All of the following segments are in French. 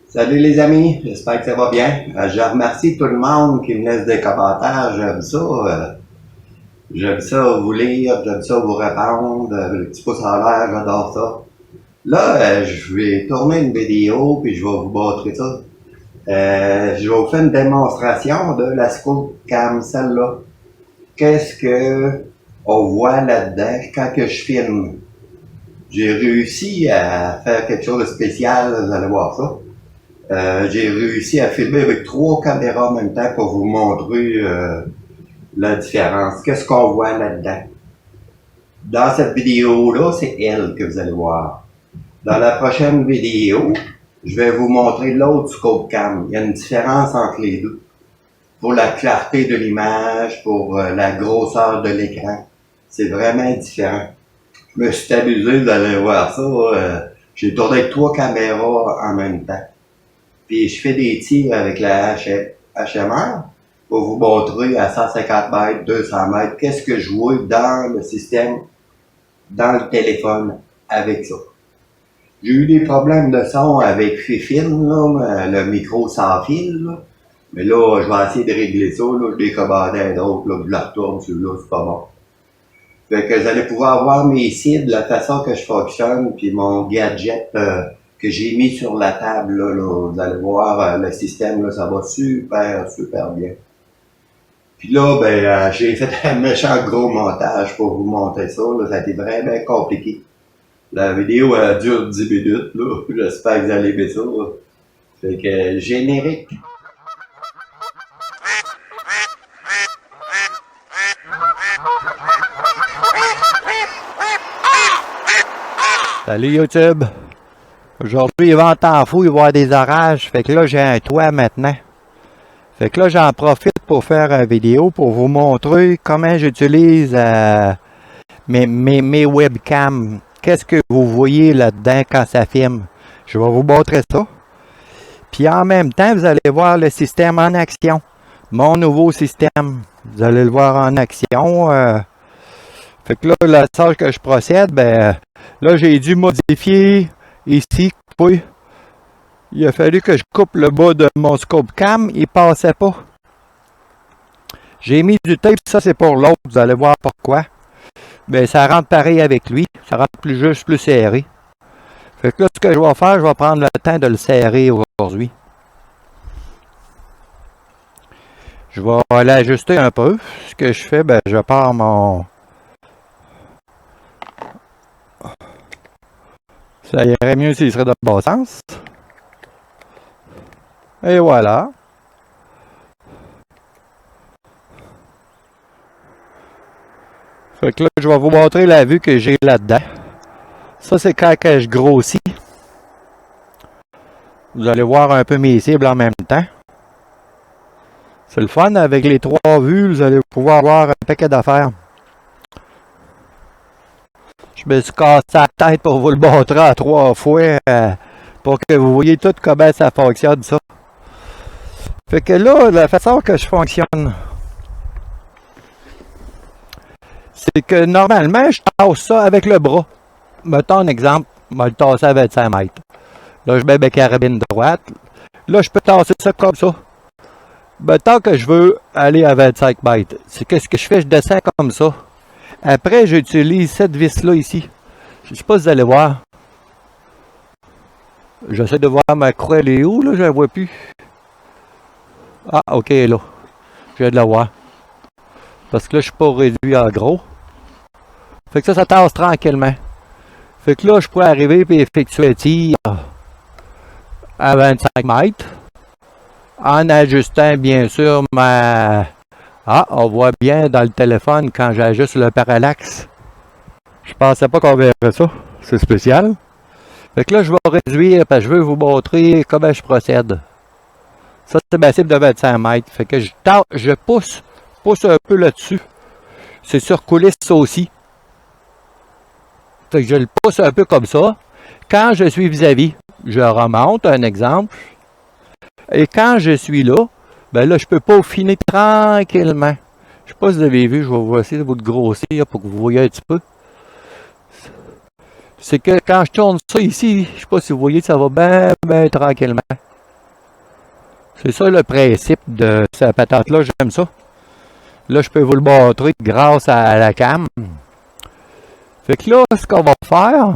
Salut les amis, j'espère que ça va bien. Je remercie tout le monde qui me laisse des commentaires, j'aime ça. J'aime ça vous lire, j'aime ça vous répondre, le petit pouce en l'air, j'adore ça. Là, je vais tourner une vidéo puis je vais vous montrer ça. Je vais vous faire une démonstration de la Scope Cam, celle-là. Qu'est-ce que on voit là-dedans quand que je filme? J'ai réussi à faire quelque chose de spécial, vous allez voir ça. J'ai réussi à filmer avec 3 caméras en même temps pour vous montrer la différence. Qu'est-ce qu'on voit là-dedans? Dans cette vidéo-là, c'est elle que vous allez voir. Dans la prochaine vidéo, je vais vous montrer l'autre Scope Cam. Il y a une différence entre les deux. Pour la clarté de l'image, pour la grosseur de l'écran. C'est vraiment différent. Je me suis amusé, vous allez voir ça. J'ai tourné avec 3 caméras en même temps. Puis je fais des tirs avec la HMR pour vous montrer à 150 mètres, 200 mètres, qu'est-ce que je vois dans le système, dans le téléphone avec ça. J'ai eu des problèmes de son avec Fifine, là, le micro sans fil, là. Mais là, je vais essayer de régler ça, là. Je l'ai commandé à d'autres, là, je la retourne, celui-là, c'est pas bon. Fait que vous allez pouvoir voir mes cibles, la façon que je fonctionne, puis mon gadget que j'ai mis sur la table, là, vous allez voir le système, là, ça va super bien. Puis là, j'ai fait un méchant gros montage pour vous montrer ça, là, ça a été vraiment compliqué. La vidéo dure 10 minutes, là, j'espère que vous allez aimer ça, là. Fait que, générique. Salut YouTube! Aujourd'hui, il va en temps fou, il va y avoir des orages. Fait que là, j'ai un toit maintenant. Fait que là, j'en profite pour faire une vidéo pour vous montrer comment j'utilise mes webcams. Qu'est-ce que vous voyez là-dedans quand ça filme? Je vais vous montrer ça. Puis en même temps, vous allez voir le système en action. Mon nouveau système. Vous allez le voir en action. Fait que là, la sorte que je procède, là, j'ai dû modifier ici. Oui. Il a fallu que je coupe le bas de mon scope cam. Il passait pas. J'ai mis du tape. Ça, c'est pour l'autre. Vous allez voir pourquoi. Ça rentre pareil avec lui. Ça rentre plus serré. Fait que là, ce que je vais faire, je vais prendre le temps de le serrer aujourd'hui. Je vais l'ajuster un peu. Ce que je fais, je pars mon... Ça irait mieux s'il serait de bon sens. Et voilà. Fait que là, je vais vous montrer la vue que j'ai là-dedans. Ça, c'est quand que je grossis. Vous allez voir un peu mes cibles en même temps. C'est le fun. Avec les 3 vues, vous allez pouvoir voir un paquet d'affaires. Je me suis cassé la tête pour vous le montrer à 3 fois pour que vous voyez tout comment ça fonctionne, ça. Fait que là, la façon que je fonctionne, c'est que normalement, je tasse ça avec le bras. Mettons un exemple, je vais le tasser à 25 mètres. Là, je mets ma carabine droite. Là, je peux tasser ça comme ça. Tant que je veux aller à 25 mètres, c'est qu'est-ce que je fais? Je descends comme ça. Après, j'utilise cette vis-là ici. Je ne sais pas si vous allez voir. J'essaie de voir ma croix, elle est où, là? Je la vois plus. Ah, ok, là. Je viens de la voir. Parce que là, je suis pas réduit en gros. Fait que ça tasse tranquillement. Fait que là, je pourrais arriver et effectuer un tir à 25 mètres. En ajustant, bien sûr, ma... Ah, on voit bien dans le téléphone quand j'ajuste le parallaxe. Je pensais pas qu'on verrait ça. C'est spécial. Fait que là, je vais réduire parce que je veux vous montrer comment je procède. Ça, c'est ma cible de 25 mètres. Fait que je pousse un peu là-dessus. C'est sur coulisse ça aussi. Fait que je le pousse un peu comme ça. Quand je suis vis-à-vis, je remonte, un exemple. Et quand je suis là, là, je peux peaufiner tranquillement. Je sais pas si vous avez vu, je vais vous essayer de vous le grossir pour que vous voyez un petit peu. C'est que quand je tourne ça ici, je sais pas si vous voyez, ça va bien tranquillement. C'est ça le principe de cette patente-là, j'aime ça. Là, je peux vous le montrer grâce à la cam. Fait que là, ce qu'on va faire,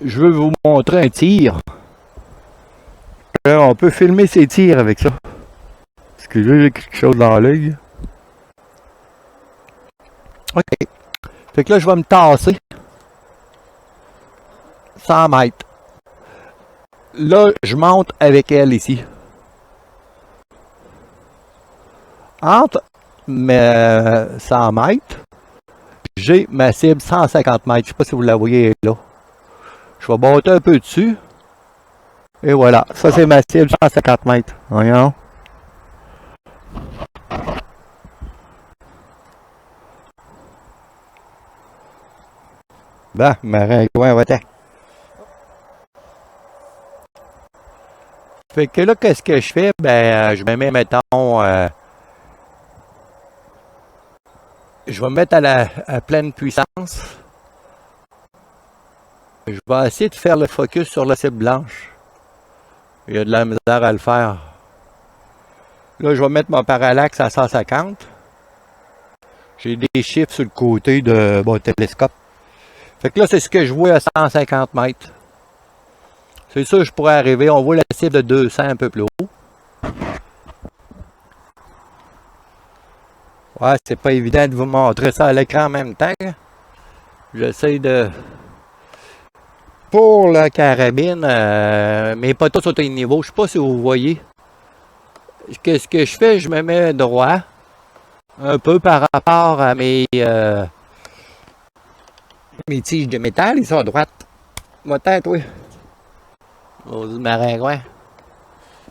je veux vous montrer un tir. On peut filmer ses tirs avec ça. Excusez, j'ai quelque chose dans l'œil. OK. Fait que là, je vais me tasser. 100 mètres. Là, je monte avec elle ici. Entre mes 100 mètres, j'ai ma cible 150 mètres. Je ne sais pas si vous la voyez là. Je vais monter un peu dessus. Et voilà. Ça, c'est ma cible 150 mètres. Voyons. Ben, maringouin, va-t'en. Fait que là, qu'est-ce que je fais? Ben, je me mets, mettons, je vais me mettre à pleine puissance. Je vais essayer de faire le focus sur la cible blanche. Il y a de la misère à le faire. Là, je vais mettre mon parallaxe à 150. J'ai des chiffres sur le côté de mon télescope. Fait que là, c'est ce que je vois à 150 mètres. C'est ça, je pourrais arriver. On voit la cible de 200 un peu plus haut. Ouais, c'est pas évident de vous montrer ça à l'écran en même temps. J'essaie de... Pour la carabine, mes poteaux sont au niveau. Je sais pas si vous voyez. Qu'est-ce que je fais? Je me mets droit. Un peu par rapport à mes tiges de métal. Ils sont à droite. Ma tête, oui. Aux maringouins.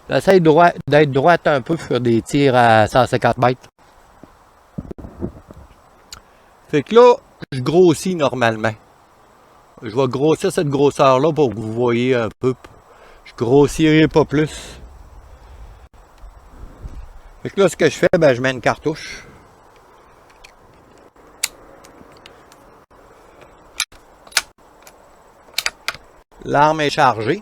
J'essaie d'être droite un peu sur des tirs à 150 mètres. Fait que là, je grossis normalement. Je vais grossir cette grosseur-là pour que vous voyez un peu. Je grossirai pas plus. Fait que là, ce que je fais, ben, je mets une cartouche. L'arme est chargée.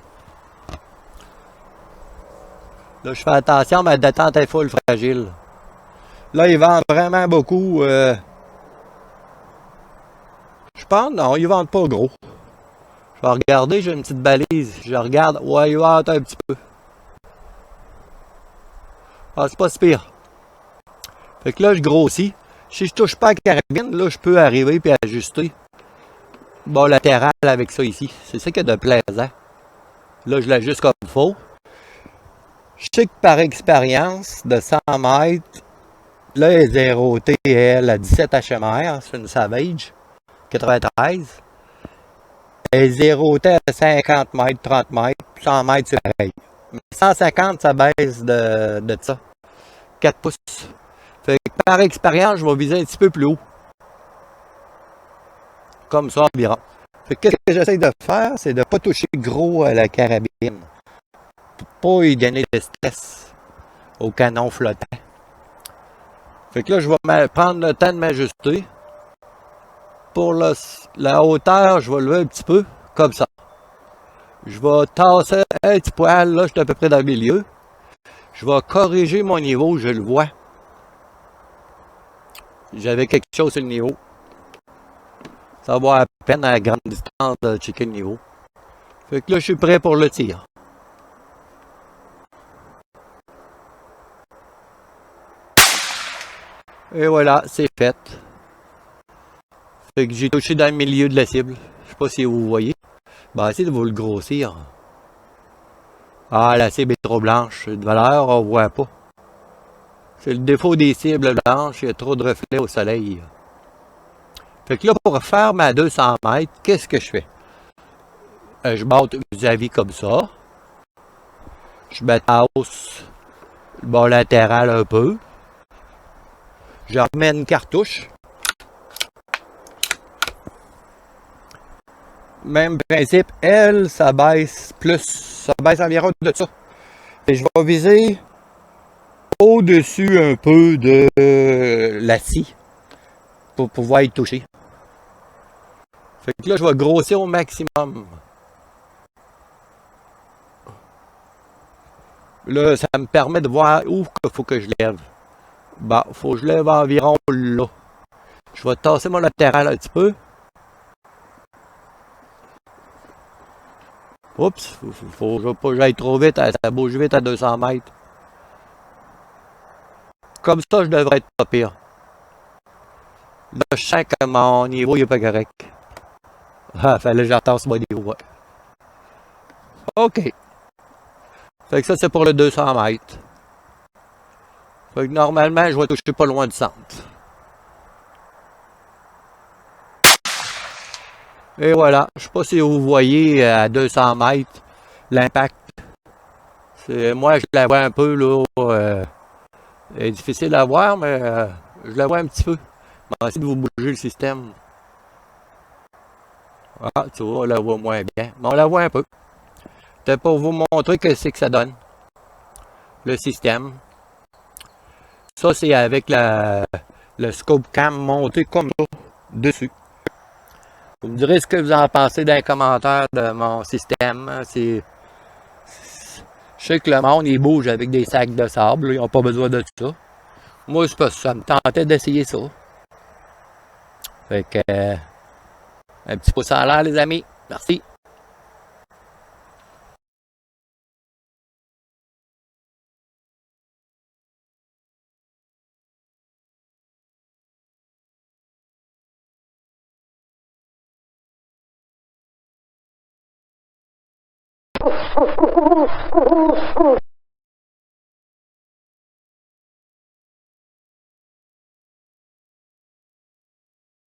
Là, je fais attention, ma détente est full fragile. Là, ils vendent vraiment beaucoup. Je pense, non, ils vendent pas gros. Je vais regarder, j'ai une petite balise. Je regarde, ouais, ils vendent un petit peu. Ah, c'est pas si pire. Fait que là, je grossis. Si je touche pas à la carabine, là, je peux arriver et ajuster. Bon, latéral avec ça ici. C'est ça qu'il y a de plaisant. Là, je l'ajuste comme il faut. Je sais que par expérience, de 100 mètres, là, elle est zérotée, elle, à 17 HMR. C'est une Savage 93. Elle est zérotée à 50 mètres, 30 mètres. 100 mètres, c'est pareil. Mais 150, ça baisse de ça. 4 pouces. Fait que par expérience, je vais viser un petit peu plus haut. Comme ça environ. Fait que ce que j'essaie de faire, c'est de ne pas toucher gros à la carabine. Pour pas y donner de stress au canon flottant. Fait que là, je vais prendre le temps de m'ajuster. Pour la hauteur, je vais lever un petit peu, comme ça. Je vais tasser un petit poil, là, je suis à peu près dans le milieu. Je vais corriger mon niveau, je le vois. J'avais quelque chose sur le niveau. Ça va à peine à grande distance de checker le niveau. Fait que là, je suis prêt pour le tir. Et voilà, c'est fait. Fait que j'ai touché dans le milieu de la cible. Je sais pas si vous voyez. Ben, essayez de vous le grossir. Ah, la cible est trop blanche. De valeur, on voit pas. C'est le défaut des cibles blanches, il y a trop de reflets au soleil. Fait que là, pour faire ma 200 mètres, qu'est-ce que je fais? Je monte vis-à-vis comme ça. Je me tasse le bord latéral un peu. Je remets une cartouche. Même principe, elle, ça baisse plus. Ça baisse environ de ça. Et je vais viser au-dessus un peu de la scie pour pouvoir y toucher. Fait que là, je vais grossir au maximum. Là, ça me permet de voir où il faut que je lève. Bon, faut que je lève environ là. Je vais tasser mon latéral un petit peu. Oups, faut pas que j'aille trop vite, ça bouge vite à 200 mètres. Comme ça, je devrais être pas pire. Là, je sens que mon niveau il est pas correct. Ah, fallait que j'attasse mon niveau, ouais. OK. Fait que ça, c'est pour le 200 mètres. Fait que normalement, je vais toucher pas loin du centre. Et voilà. Je sais pas si vous voyez à 200 mètres l'impact. Moi, je la vois un peu, là. Elle est difficile à voir, mais je la vois un petit peu. Je vais essayer de vous bouger le système. Ah, tu vois, on la voit moins bien. Mais on la voit un peu. C'était pour vous montrer que c'est que ça donne. Le système. Ça, c'est avec le scope cam monté comme ça, dessus. Vous me direz ce que vous en pensez dans les commentaires de mon système. Je sais que le monde, il bouge avec des sacs de sable. Là, ils n'ont pas besoin de ça. Moi, c'est pas ça. Ça me tentait d'essayer ça. Fait que, un petit pouce en l'air, les amis. Merci.